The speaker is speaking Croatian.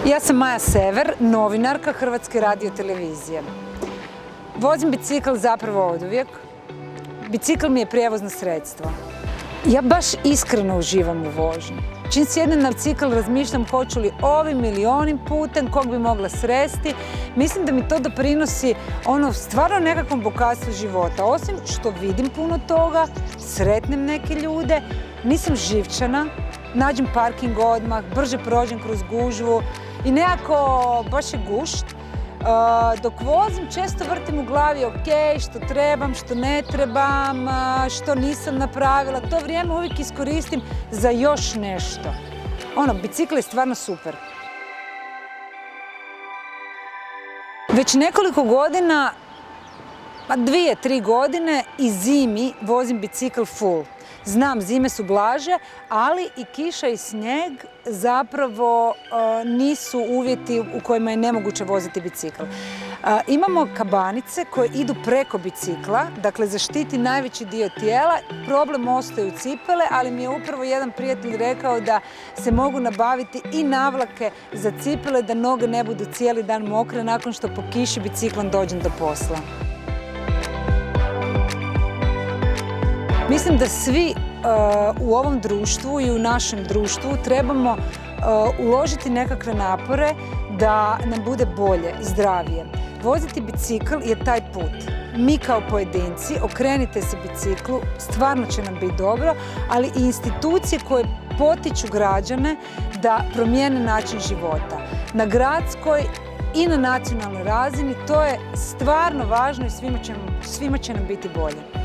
Ja sam Maja Sever, novinarka Hrvatske radiotelevizije. Vozim bicikl zapravo oduvijek. Bicikl mi je prijevozno sredstvo. Ja baš iskreno uživam u vožnji. Čim sjednem na bicikl razmišljam hoću li ovim ili onim putem, kog bi mogla sresti. Mislim da mi to doprinosi stvarno nekakvom bogatstvu života. Osim što vidim puno toga, sretnem neke ljude, nisam živčana, nađem parking odmah, brže prođem kroz gužvu i nekako baš je gušt. Dok vozim često vrtim u glavi ok, što trebam, što ne trebam, što nisam napravila. To vrijeme uvijek iskoristim za još nešto. Bicikl je stvarno super. Već nekoliko godina, 2-3 godine i zimi vozim bicikl full. Znam, zime su blaže, ali i kiša i snijeg zapravo nisu uvjeti u kojima je nemoguće voziti bicikl. Imamo kabanice koje idu preko bicikla, dakle zaštiti najveći dio tijela. Problem ostaju cipele, ali mi je upravo jedan prijatelj rekao da se mogu nabaviti i navlake za cipele da noge ne budu cijeli dan mokre nakon što po kiši biciklom dođem do posla. Mislim da svi u ovom društvu i u našem društvu trebamo uložiti nekakve napore da nam bude bolje i zdravije. Voziti bicikl je taj put. Mi kao pojedinci okrenite se biciklu, stvarno će nam biti dobro, ali i institucije koje potiču građane da promijene način života. Na gradskoj i na nacionalnoj razini to je stvarno važno i svima će nam biti bolje.